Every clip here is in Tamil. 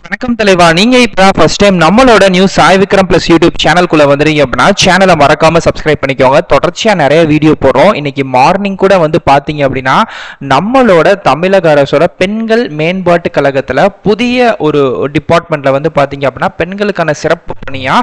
வணக்கம் தலைவா. நீங்க இப்ப ஃபர்ஸ்ட் டைம் நம்மளோட news Sai Vikram plus YouTube சேனலுக்குள்ள வந்துறீங்க அப்படின்னா சேனலை மறக்காம சப்ஸ்கிரைப் பண்ணிக்கோங்க. தொடர்ச்சியா நிறைய வீடியோ போடுறோம். இன்னைக்கு மார்னிங் கூட வந்து பாத்தீங்க அப்படின்னா நம்மளோட தமிழக அரசோட பெண்கள் மேம்பாட்டு கழகத்துல புதிய ஒரு டிபார்ட்மெண்ட்ல வந்து பாத்தீங்க அப்படின்னா பெண்களுக்கான சிறப்பு பணியா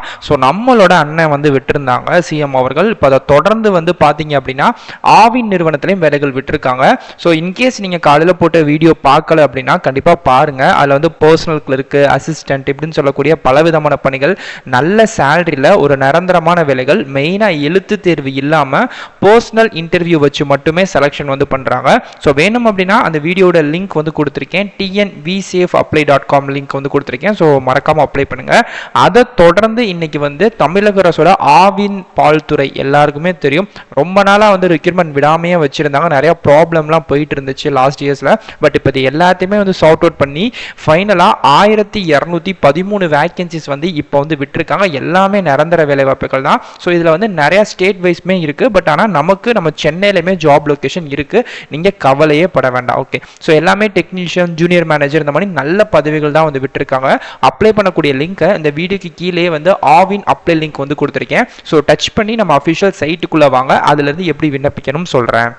நம்மளோட அண்ணன் வந்து விட்டுருந்தாங்க சிஎம் அவர்கள். இப்போ அதை தொடர்ந்து வந்து பாத்தீங்க அப்படின்னா ஆவின் நிறுவனத்திலையும் வேலைகள் விட்டுருக்காங்க. இன்கேஸ் நீங்க காலையில போட்ட வீடியோ பார்க்கல அப்படின்னா கண்டிப்பா பாருங்க. அதுல வந்து பர்சனல் கிளர்க், அசிஸ்டன்ட் இப்படின்னு சொல்லக்கூடிய பலவிதமான பணிகள், நல்ல சேலரியில ஒரு நிரந்தரமான வேலைகள், மெயினா எழுத்து தேர்வு இல்லாம பர்சனல் இன்டர்வியூ வச்சு மட்டுமே செலக்ஷன் வந்து பண்றாங்க. வேணும் அப்படின்னா அந்த வீடியோட லிங்க் வந்து கொடுத்துருக்கேன். tnvsafeapply.com லிங்க் வந்து கொடுத்துருக்கேன். மறக்காம அப்ளை பண்ணுங்க. அதை தொடர்ந்து இன்னைக்கு வந்து தமிழக அரசோட ஆவின் பால் துறை எல்லாருக்குமே தெரியும், ரொம்ப நாளா வந்து ரெக்ரூட்மெண்ட் விடாமையே வச்சிருந்தாங்க. நிறைய ப்ராப்ளம்லாம் போயிட்டு இருந்துச்சு லாஸ்ட் இயர்ஸ்ல. பட் இப்போ இது எல்லாத்தையுமே வந்து சார்ட் அவுட் பண்ணி ஃபைனலா 1213 வேகன்சிஸ் வந்து இப்போ வந்து விட்டுருக்காங்க. எல்லாமே நிரந்தர வேலை வாய்ப்புகள் தான். இதுல வந்து நிறைய ஸ்டேட் வைஸ்மே இருக்கு. பட் ஆனால் நம்ம சென்னையிலுமே ஜாப் லொகேஷன் இருக்கு. நீங்க கவலையே பட வேண்டாம். ஓகே, எல்லாமே டெக்னீஷியன், ஜூனியர் மேனேஜர் இந்த மாதிரி நல்ல பதவிகள் தான் வந்து விட்டுருக்காங்க. அப்ளை பண்ணக்கூடிய லிங்க் இந்த வீடியோக்கு கீழே வந்து ஆவின் அப்ளை லிங்க் வந்து கொடுத்துருக்கேன். டச் பண்ணி நம்ம அஃபிஷியல் சைட்டுக்குள்ள வாங்க. அதுல இருந்து எப்படி விண்ணப்பிக்கணும் சொல்றேன்.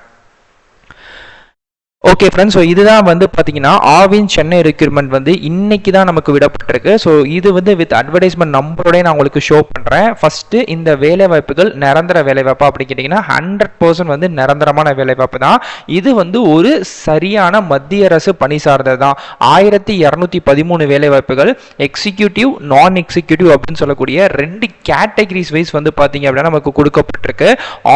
ஓகே ஃப்ரெண்ட்ஸ், இதுதான் வந்து பார்த்தீங்கன்னா ஆவின் சென்னை ரெக்ரூட்மெண்ட் வந்து இன்னைக்கு தான் நமக்கு விடப்பட்டிருக்கு. இது வந்து வித் அட்வர்டைஸ்மெண்ட் நம்பரோடய நான் உங்களுக்கு ஷோ பண்ணுறேன். ஃபஸ்ட்டு இந்த வேலைவாய்ப்புகள் நிரந்தர வேலைவாய்ப்பா அப்படின்னு கேட்டிங்கன்னா 100% வந்து நிரந்தரமான வேலைவாய்ப்பு தான். இது வந்து ஒரு சரியான மத்திய அரசு பணி சார்ந்தது தான். 1213 வேலைவாய்ப்புகள், எக்ஸிக்யூட்டிவ், நான் எக்ஸிக்யூட்டிவ் அப்படின்னு சொல்லக்கூடிய 2 கேட்டகரிஸ் வைஸ் வந்து பார்த்தீங்க அப்படின்னா நமக்கு கொடுக்கப்பட்டிருக்கு.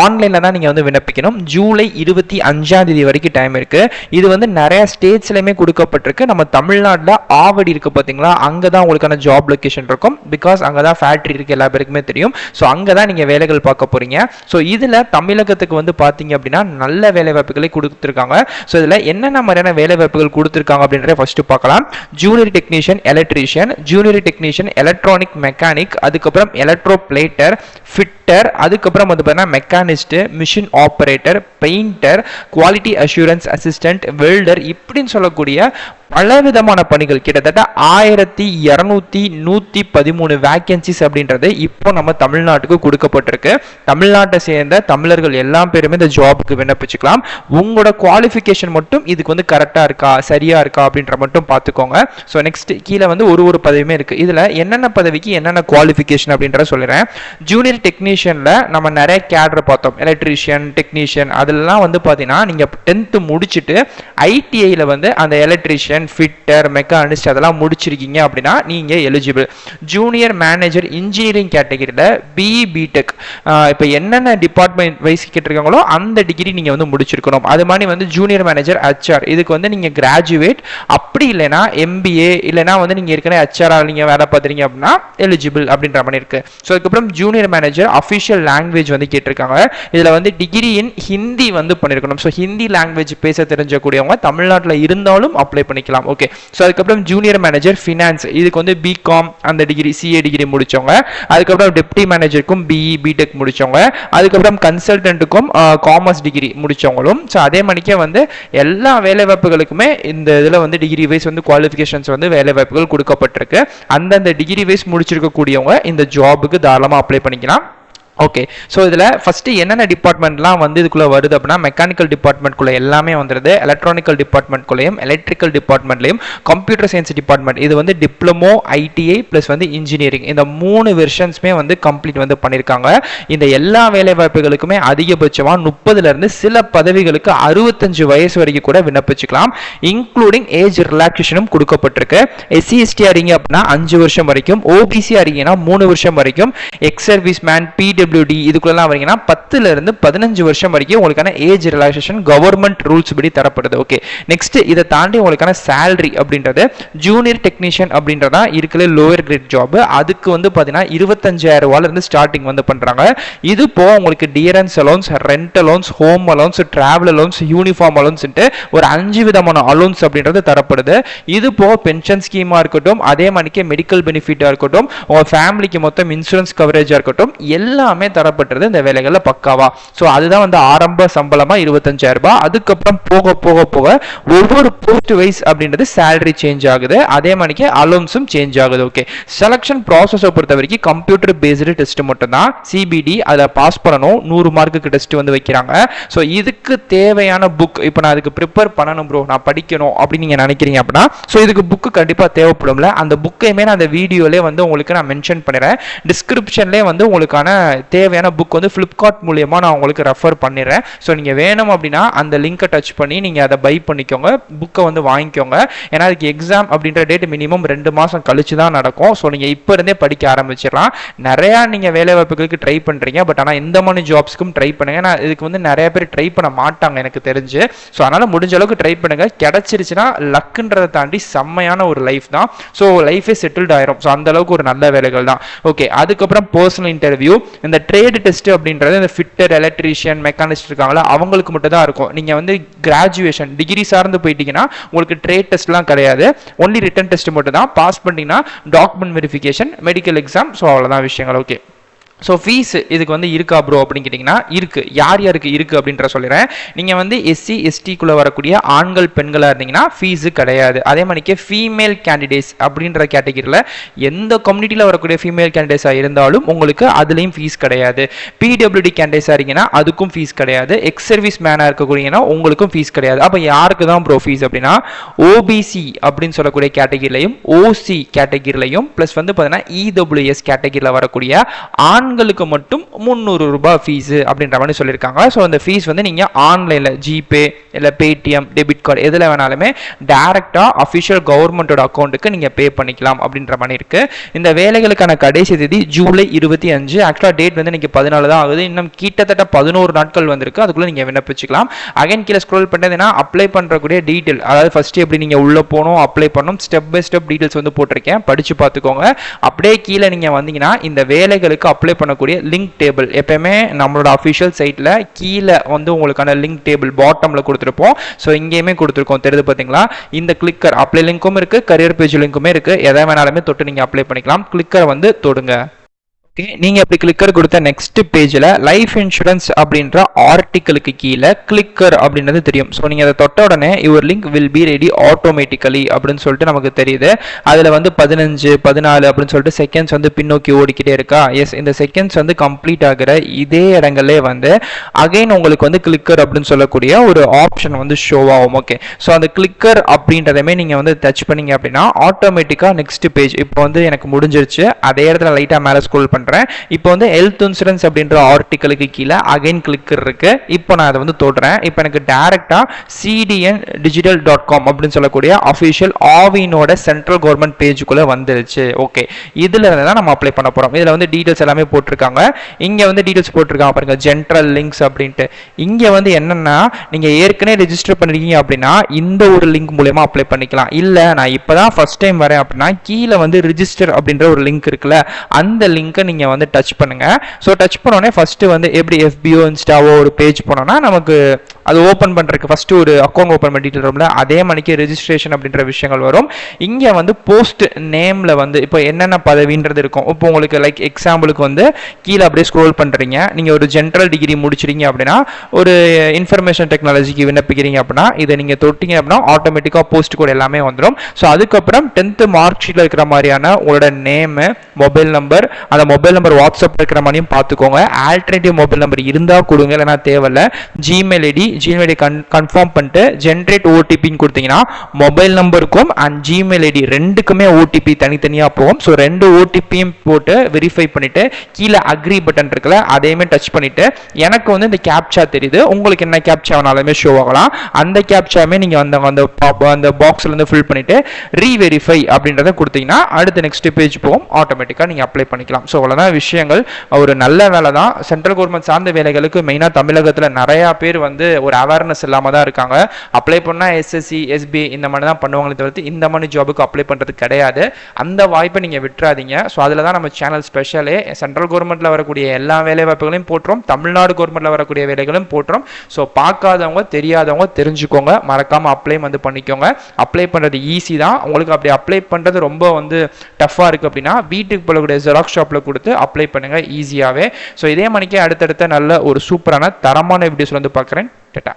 ஆன்லைனில் தான் நீங்கள் வந்து விண்ணப்பிக்கணும். ஜூலை 25 வரைக்கும் டைம் இருக்குது. இது வந்து நிறைய ஸ்டேட்ஸ்லயுமே கொடுக்கப்பட்டிருக்கு. நம்ம தமிழ்நாட்டில் ஆவடி இருக்கு பாத்தீங்களா, அங்கதான் உங்களுக்கான ஜாப் லொகேஷன் இருக்கும். பிகாஸ் அங்கதான் ஃபேக்டரி இருக்கு, எல்லா பேருக்குமே தெரியும். அங்கதான் நீங்க வேலைகள் பார்க்க போறீங்க. இதுல தமிழகத்துக்கு வந்து பாத்தீங்க அப்படின்னா நல்ல வேலை வாய்ப்புகளை கொடுத்துருக்காங்க. இதுல என்னென்ன மாதிரியான வேலை வாய்ப்புகள் கொடுத்துருக்காங்க அப்படின்றத ஃபர்ஸ்ட் பார்க்கலாம். Junior technician electrician, junior technician electronic mechanic, அதுக்கப்புறம் எலக்ட்ரோ பிளேட்டர், ஃபிட்டர், அதுக்கப்புறம் வந்து பார்த்தீங்கன்னா machinist, machine operator, painter, quality assurance assistant, welder இப்படின்னு சொல்லக்கூடிய பலவிதமான பணிகள் கிட்டத்தட்ட 1213 வேகன்சிஸ் அப்படின்றது இப்போ நம்ம தமிழ்நாட்டுக்கு கொடுக்கப்பட்டிருக்கு. தமிழ்நாட்டை சேர்ந்த தமிழர்கள் எல்லா பேருமே இந்த ஜாபுக்கு விண்ணப்பிச்சுக்கலாம். உங்களோட குவாலிஃபிகேஷன் மட்டும் இதுக்கு வந்து கரெக்டா இருக்கா, சரியா இருக்கா அப்படின்ற மட்டும் பார்த்துக்கோங்க. நெக்ஸ்ட் கீழே வந்து ஒரு பதவியுமே இருக்கு. இதுல என்னென்ன பதவிக்கு என்னென்ன குவாலிஃபிகேஷன் அப்படின்றத சொல்லிடுறேன். ஜூனியர் டெக்னீஷியன்ல நம்ம நிறைய கேடர் பார்த்தோம். எலக்ட்ரீஷியன், டெக்னீஷியன் அதெல்லாம் வந்து பார்த்தீங்கன்னா நீங்க 10th முடிச்சுட்டு ஐடிஐல வந்து அந்த எலக்ட்ரீஷியன், ஃபிட்டர், மெக்கானிஸ்ட் அதெல்லாம் முடிச்சிருக்கீங்க அப்படின்னா நீங்க எலிஜிபிள். ஜூனியர் மேனேஜர் இன்ஜினியரிங் கேட்டகரியில பிஇ, பிடெக் இப்போ என்னென்ன டிபார்ட்மெண்ட் வைஸ் கேட்டிருக்காங்களோ அந்த டிகிரி நீங்க வந்து முடிச்சிருக்கணும். அது மாதிரி வந்து ஜூனியர் மேனேஜர் ஹெச்ஆர், இதுக்கு வந்து நீங்க கிராஜுவேட், அப்படி இல்லைன்னா எம்பிஏ, இல்லைன்னா வந்து நீங்க ஏற்கனவே ஹெச்ஆர் நீங்க வேலை பார்த்துறீங்க அப்படின்னா எலிஜிபிள் அப்படின்ற மாதிரி இருக்கு. அதுக்கப்புறம் ஜூனியர் மேனேஜர் அஃபிஷியல் லாங்குவேஜ் வந்து கேட்டிருக்காங்க. இதுல வந்து டிகிரி இன் ஹிந்தி வந்து பண்ணிருக்கணும். ஹிந்தி லாங்குவேஜ் பேச தெரிஞ்சக்கூடியவங்க தமிழ்நாட்டில் இருந்தாலும் அப்ளை பண்ணிக்கலாம். ஓகே, அதுக்கப்புறம் ஜூனியர் மேனேஜர் ஃபினான்ஸ், இதுக்கு வந்து பிகாம் அந்த டிகிரி, சிஏ டிகிரி முடிச்சவங்க. அதுக்கப்புறம் டெப்டி மேனேஜருக்கும் பிஇ, பிடெக் முடிச்சவங்க. அதுக்கப்புறம் கன்சல்டன்ட்டுக்கும் காமர்ஸ் டிகிரி முடிச்சவங்களும். அதே மாதிரிக்கே வந்து எல்லா வேலை வாய்ப்புகளுக்குமே இந்த இதுல வந்து டிகிரி வைஸ் வந்து குவாலிஃபிகேஷன்ஸ் வந்து வேலை வாய்ப்புகள் கொடுக்கப்பட்டிருக்கு. அந்தந்த டிகிரி வைஸ் முடிச்சிருக்கக்கூடியவங்க இந்த ஜாபுக்கு தாராளமாக அப்ளை பண்ணிக்கலாம். ஓகே, இதில் ஃபஸ்ட்டு என்னென்ன டிபார்ட்மெண்ட்லாம் வந்து இதுக்குள்ளே வருது அப்படின்னா மெக்கானிக்கல் டிபார்ட்மெண்ட்குள்ளே எல்லாமே வந்துடுது. எலக்ட்ரானிக்கல் டிபார்ட்மெண்ட்குள்ளேயும், எலக்ட்ரிக்கல் டிபார்ட்மெண்ட்லையும், கம்ப்யூட்டர் சயின்ஸ் டிபார்ட்மெண்ட், இது வந்து டிப்ளமோ, ஐடிஐ ப்ளஸ் வந்து இன்ஜினியரிங், இந்த 3 வெர்ஷன்ஸுமே வந்து கம்ப்ளீட் வந்து பண்ணியிருக்காங்க. இந்த எல்லா வேலை வாய்ப்புகளுக்குமே அதிகபட்சமாக 30லேருந்து சில பதவிகளுக்கு 65 வயசு வரைக்கும் கூட விண்ணப்பிச்சுக்கலாம். இன்க்ளூடிங் ஏஜ் ரிலாக்ஸேஷனும் கொடுக்கப்பட்டிருக்கு. எஸ்சி எஸ்டி அறிங்க அப்படின்னா 5 வருஷம் வரைக்கும், ஓபிசி அறிங்கன்னா 3 வருஷம் வரைக்கும், எக்ஸ் சர்வீஸ் மேன், இதுக்குள்ளலாம் வரீங்கன்னா 10லேருந்து 15 வருஷம் வரைக்கும் உங்களுக்கான ஏஜ் ரிலாக்ஸேஷன் கவர்மெண்ட் ரூல்ஸ் படி தரப்படுது. ஓகே, நெக்ஸ்ட் இதை தாண்டி உங்களுக்கான சேலரி அப்படின்றது ஜூனியர் டெக்னீஷியன் அப்படின்றதா இருக்கிற லோயர் கிரேட் ஜாப். அதுக்கு வந்து பார்த்தீங்கன்னா 25,000 இருந்து ஸ்டார்டிங் வந்து பண்றாங்க. இது போ உங்களுக்கு dearness allowance, rent allowance, home allowance, travel allowance, uniform allowance, ஒரு 5 விதமான அலோன்ஸ் அப்படின்றது தரப்படுது. இது போ பென்ஷன் ஸ்கீமா இருக்கட்டும், அதே மாதிரிக்கே மெடிக்கல் பெனிஃபிட்டா இருக்கட்டும், உங்க ஃபேமிலிக்கு மொத்தம் இன்சூரன்ஸ் கவரேஜா இருக்கட்டும், எல்லாமே எல்லாமே தரப்பட்டது இந்த வேலைகள்ல பக்காவா. ஸோ அதுதான் வந்து ஆரம்ப சம்பளமா 25,000 ரூபாய். அதுக்கப்புறம் போக போக போக ஒவ்வொரு போஸ்ட் வைஸ் அப்படின்றது சேலரி சேஞ்ச் ஆகுது, அதே மாதிரிக்கு அலோன்ஸும் சேஞ்ச் ஆகுது. ஓகே, செலக்ஷன் ப்ராசஸை பொறுத்த வரைக்கும் கம்ப்யூட்டர் பேஸ்டு டெஸ்ட் மட்டும் தான், சிபிடி அதில் பாஸ் பண்ணணும், 100 மார்க்குக்கு டெஸ்ட் வந்து வைக்கிறாங்க. ஸோ இதுக்கு தேவையான புக், இப்போ நான் அதுக்கு ப்ரிப்பேர் பண்ணணும் ப்ரோ, நான் படிக்கணும் அப்படின்னு நீங்கள் நினைக்கிறீங்க அப்படின்னா, ஸோ இதுக்கு புக்கு கண்டிப்பாக தேவைப்படும்ல. அந்த புக்கையுமே நான் அந்த வீடியோலே வந்து உங்களுக்கு நான் மென்ஷன் பண்ணிடுறேன், டிஸ்கிரிப்ஷன்லேயே வந்து உங்களுக்கான தேவையான புக் வந்து ஃப்ளிப்கார்ட் மூலியமாக நான் உங்களுக்கு ரெஃபர் பண்ணிடுறேன். ஸோ நீங்கள் வேணும் அப்படின்னா அந்த லிங்கை டச் பண்ணி நீங்கள் அதை பை பண்ணிக்கோங்க, புக்கை வந்து வாங்கிக்கோங்க. ஏன்னா அதுக்கு எக்ஸாம் அப்படின்ற டேட் மினிமம் 2 மாதம் கழிச்சு தான் நடக்கும். ஸோ நீங்கள் இப்போ இருந்தே படிக்க ஆரம்பிச்சிடலாம். நிறையா நீங்கள் வேலை வாய்ப்புகளுக்கு ட்ரை பண்ணுறீங்க, பட் ஆனால் இந்த மாதிரி ஜாப்ஸ்க்கும் ட்ரை பண்ணுங்க. ஏன்னா இதுக்கு வந்து நிறைய பேர் ட்ரை பண்ண மாட்டாங்க எனக்கு தெரிஞ்சு. ஸோ அதனால் முடிஞ்ச அளவுக்கு ட்ரை பண்ணுங்க. கிடைச்சிருச்சுன்னா லக்குன்றதை தாண்டி செம்மையான ஒரு லைஃப் தான். ஸோ லைஃபே செட்டில்ட் ஆயிரும். ஸோ அந்த அளவுக்கு ஒரு நல்ல வேலைகள் தான். ஓகே, அதுக்கப்புறம் பர்சனல் இன்டர்வியூ. இந்த ட்ரேட் டெஸ்ட் அப்படின்றது இந்த ஃபிட்டர், எலக்ட்ரீஷியன், மெக்கானிஸ்ட் இருக்காங்களா அவங்களுக்கு மட்டும் தான் இருக்கும். நீங்கள் வந்து கிராஜுவேஷன் டிகிரி சார்ந்து போயிட்டீங்கன்னா உங்களுக்கு ட்ரேட் டெஸ்ட்லாம் கிடையாது, ஒன்லி ரிட்டன் டெஸ்ட் மட்டும் தான். பாஸ் பண்ணிட்டீங்கன்னா document verification, medical exam. So அவ்வளோதான் விஷயங்கள். ஓகே, ஸோ ஃபீஸ் இதுக்கு வந்து இருக்கா ப்ரோ அப்படின்னு கேட்டிங்கன்னா இருக்குது. யார் யாருக்கு இருக்குது அப்படின்ற சொல்லிடுறேன். நீங்கள் வந்து எஸ்சி எஸ்டிக்குள்ளே வரக்கூடிய ஆண்கள் பெண்களாக இருந்தீங்கன்னா ஃபீஸு கிடையாது. அதே மாதிரிக்கே ஃபீமேல் கேண்டிடேட்ஸ் அப்படின்ற கேட்டகிரியில் எந்த கம்யூனிட்டியில் வரக்கூடிய ஃபீமேல் கேண்டிடேட்ஸாக இருந்தாலும் உங்களுக்கு அதுலேயும் ஃபீஸ் கிடையாது. பிடபிள்யூடி கேண்டிடேட்ஸாக இருக்கீங்கன்னா அதுக்கும் ஃபீஸ் கிடையாது. எக்ஸ் சர்வீஸ் மேனாக இருக்கக்கூடியங்கன்னா உங்களுக்கும் ஃபீஸ் கிடையாது. அப்போ யாருக்கு தான் ப்ரோ ஃபீஸ் அப்படின்னா, ஓபிசி அப்படின்னு சொல்லக்கூடிய கேட்டகிரிலையும் ஓசி கேட்டகிரிலையும் ப்ளஸ் வந்து பார்த்தீங்கன்னா இடபிள்யூஎஸ் கேட்டகிரியில் வரக்கூடிய ஆண்களுக்கு மட்டும் 300 ரூபாய் ஃபீஸ் அப்படின்ற மாதிரி சொல்லியிருக்காங்க. ஸோ அந்த ஃபீஸ் வந்து நீங்கள் ஆன்லைனில் ஜிபே இல்லை பேடிஎம், டெபிட் கார்டு எதில் வேணாலுமே டைரெக்டாக அஃபிஷியல் கவர்மெண்ட்டோட அக்கௌண்ட்டுக்கு நீங்கள் பே பண்ணிக்கலாம் அப்படின்ற மாதிரி இருக்குது. இந்த வேலைகளுக்கான கடைசி தேதி ஜூலை 25. ஆக்சுவலாக டேட் வந்து இன்னைக்கு 14 தான் ஆகுது. இன்னும் கிட்டத்தட்ட 11 நாட்கள் வந்திருக்கு. அதுக்குள்ளே நீங்கள் விண்ணப்பிச்சுக்கலாம். அகைன் கீழே ஸ்க்ரோல் பண்ணதுன்னா அப்ளை பண்ணுறக்கூடிய டீட்டெயில், அதாவது ஃபஸ்ட்டு எப்படி நீங்கள் உள்ளே போகணும், அப்ளை பண்ணணும், ஸ்டெப் பை ஸ்டெப் டீட்டெயில்ஸ் வந்து போட்டிருக்கேன், படித்து பார்த்துக்கோங்க. அப்படியே கீழே நீங்கள் வந்தீங்கன்னா இந்த வேலைகளுக்கு அப்ளை பண்ணக்கூடிய லிங்க் டேபிள் எப்பயுமே நம்மளோட அஃபிஷியல் சைட்டில் கீழே வந்து உங்களுக்கான லிங்க் டேபிள் பாட்டமில் கொடுத்துருப்போம். ஸோ இங்கேயுமே கொடுத்துருக்கோம், தெரியுது பார்த்தீங்களா? இந்த கிளிக்கர் அப்ளை லிங்க்கும் இருக்குது, கரியர் பேஜ் லிங்க்குமே இருக்குது. எதை வேணாலுமே தொட்டு நீங்கள் அப்ளை பண்ணிக்கலாம். கிளிக்கரை வந்து தொடுங்க. நீங்கள் அப்படி கிளிக்கர் கொடுத்த நெக்ஸ்ட் பேஜில் லைஃப் இன்சூரன்ஸ் அப்படின்ற ஆர்டிக்கலுக்கு கீழே கிளிக்கர் அப்படின்றது தெரியும். ஸோ நீங்கள் அதை தொட்ட உடனே your link will be ready automatically அப்படின்னு சொல்லிட்டு நமக்கு தெரியுது. அதில் வந்து 15, 14 அப்படின்னு சொல்லிட்டு செகண்ட்ஸ் வந்து பின்னோக்கி ஓடிக்கிட்டே இருக்கா. எஸ், இந்த செகண்ட்ஸ் வந்து கம்ப்ளீட் ஆகிற இதே இடங்களே வந்து அகைன் உங்களுக்கு வந்து கிளிக்கர் அப்படின்னு சொல்லக்கூடிய ஒரு ஆப்ஷன் வந்து ஷோ ஆகும். ஓகே, ஸோ அந்த கிளிக்கர் அப்படின்றதுமே நீங்கள் வந்து டச் பண்ணீங்க அப்படின்னா ஆட்டோமேட்டிக்காக நெக்ஸ்ட் பேஜ் இப்போ வந்து எனக்கு முடிஞ்சிருச்சு. அதே இடத்துல லைட்டாக மேலே ஸ்க்ரோல் பண்ணுறேன். இப்போ வந்து ஹெல்த் இன்சூரன்ஸ் அப்படின்ற ஆர்டிக்கலுக்கு கீழே அகைன் கிளிக்கர் இருக்கு. இப்போ நான் அதை வந்து தொடுறேன். இப்போ எனக்கு டைரக்டா cdndigital.com அப்படின்னு சொல்லக்கூடிய அஃபிஷியல் ஆவினோட சென்ட்ரல் கவர்மெண்ட் பேஜுக்குள்ள வந்துருச்சு. ஓகே, இதுல இருந்து தான் நம்ம அப்ளை பண்ண போறோம். இதுல வந்து டீடைல்ஸ் எல்லாமே போட்டிருக்காங்க. இங்க வந்து டீடைல்ஸ் போட்டிருக்காங்க பாருங்க, ஜென்ரல் லிங்க்ஸ் அப்படின்ட்டு. இங்க வந்து என்னன்னா, நீங்க ஏற்கனவே ரெஜிஸ்டர் பண்ணிருக்கீங்க அப்படின்னா இந்த ஒரு லிங்க் மூலமா அப்ளை பண்ணிக்கலாம். இல்ல நான் இப்பதான் ஃபர்ஸ்ட் டைம் வரேன் அப்படின்னா கீழே வந்து ரிஜிஸ்டர் அப்படின்ற ஒரு லிங்க் இருக்குல்ல, அந்த லிங்கை நீங்க வந்து டச் பண்ணுங்க. ஸோ டச் பண்ணோடனே ஃபர்ஸ்ட் வந்து எப்படி எஃபிஓ இன்ஸ்டாவோ ஒரு பேஜ் போனோம்னா நமக்கு அது ஓப்பன் பண்ணுறதுக்கு ஃபர்ஸ்ட் ஒரு அக்கௌண்ட் ஓப்பன் பண்ண டீட்டெயில் வரும்ல, அதே மணிக்கு ரெஜிஸ்ட்ரேஷன் அப்படின்ற விஷயங்கள் வரும். இங்கே வந்து போஸ்ட் நேமில் வந்து இப்போ என்னென்ன பதவின்றது இருக்கும். இப்போ உங்களுக்கு லைக் எக்ஸாம்பிளுக்கு வந்து கீழே அப்படியே ஸ்க்ரோல் பண்ணுறீங்க, நீங்கள் ஒரு ஜென்ரல் டிகிரி முடிச்சிருங்க அப்படின்னா ஒரு இன்ஃபர்மேஷன் டெக்னாலஜிக்கு விண்ணப்பிக்கிறீங்க அப்படின்னா இதை நீங்கள் தொட்டிங்க அப்படின்னா ஆட்டோமேட்டிக்காக போஸ்ட் கோட் எல்லாமே வந்துடும். ஸோ அதுக்கப்புறம் 10th மார்க் ஷீட்டில் இருக்கிற மாதிரியான உங்களோட நேமு, மொபைல் நம்பர், அந்த மொபைல் நம்பர் வாட்ஸ்அப் இருக்கிற மாதிரியும் பார்த்துக்கோங்க. ஆல்டர்னேட்டிவ் மொபைல் நம்பர் இருந்தால் கொடுங்க, இல்லைனா தேவையில்ல. ஜிமெயில் ஐடி கன்ஃபார்ம் பண்ணிட்டு ஜென்ரேட் ஓடிபின்னு கொடுத்தீங்கன்னா மொபைல் நம்பருக்கும் அண்ட் ஜிமெயில் ஐடி ரெண்டுக்குமே ஓடிபி தனித்தனியாக போகும். ஸோ 2 ஓடிபியும் போட்டு வெரிஃபை பண்ணிட்டு கீழே அக்ரி பட்டன் இருக்குல்ல, அதையுமே டச் பண்ணிட்டு எனக்கு வந்து இந்த கேப்சா தெரியுது, உங்களுக்கு என்ன கேப்சா வேணாலுமே ஷோ ஆகலாம். அந்த கேப்சாமே நீங்கள் அந்த பாக்ஸ்ல இருந்து ஃபில் பண்ணிட்டு ரீவெரிஃபை அப்படின்றத கொடுத்தீங்கன்னா அடுத்த நெக்ஸ்ட் பேஜ் போகும். ஆட்டோமேட்டிக்காக நீங்கள் அப்ளை பண்ணிக்கலாம். ஸோ அவ்வளோதான் விஷயங்கள். ஒரு நல்ல வேலை தான். சென்ட்ரல் கவர்மெண்ட் சார்ந்த வேலைகளுக்கு மெயினாக தமிழகத்தில் நிறையா பேர் வந்து ஒரு அவேர்னஸ் இல்லாமல் தான் இருக்காங்க. அப்ளை பண்ணால் எஸ்எஸ்சி எஸ்பிஐ இந்த மாதிரி தான் பண்ணுவாங்களே தவிர்த்து இந்த மாதிரி ஜாபுக்கு அப்ளை பண்ணுறது கிடையாது. அந்த வாய்ப்பை நீங்கள் விட்டுறாதீங்க. ஸோ அதில் தான் நம்ம சேனல் ஸ்பெஷலே சென்ட்ரல் கவர்மெண்ட்டில் வரக்கூடிய எல்லா வேலை வாய்ப்புகளையும் போட்டுரும், தமிழ்நாடு கவர்மெண்ட்டில் வரக்கூடிய வேலைகளும் போட்டுரும். ஸோ பார்க்காதவங்க தெரியாதவங்க தெரிஞ்சுக்கோங்க, மறக்காமல் அப்ளை வந்து பண்ணிக்கோங்க. அப்ளை பண்ணுறது ஈஸி தான். உங்களுக்கு அப்படி அப்ளை பண்ணுறது ரொம்ப வந்து டஃப்பாக இருக்குது அப்படின்னா வீட்டுக்கு போகக்கூடிய ஜெராக்ஸ் ஷாப்பில் கொடுத்து அப்ளை பண்ணுங்கள் ஈஸியாகவே. ஸோ இதே மணிக்கு அடுத்தடுத்த நல்ல ஒரு சூப்பரான தரமான வீடியோஸ் வந்து பார்க்குறேன். டாடா.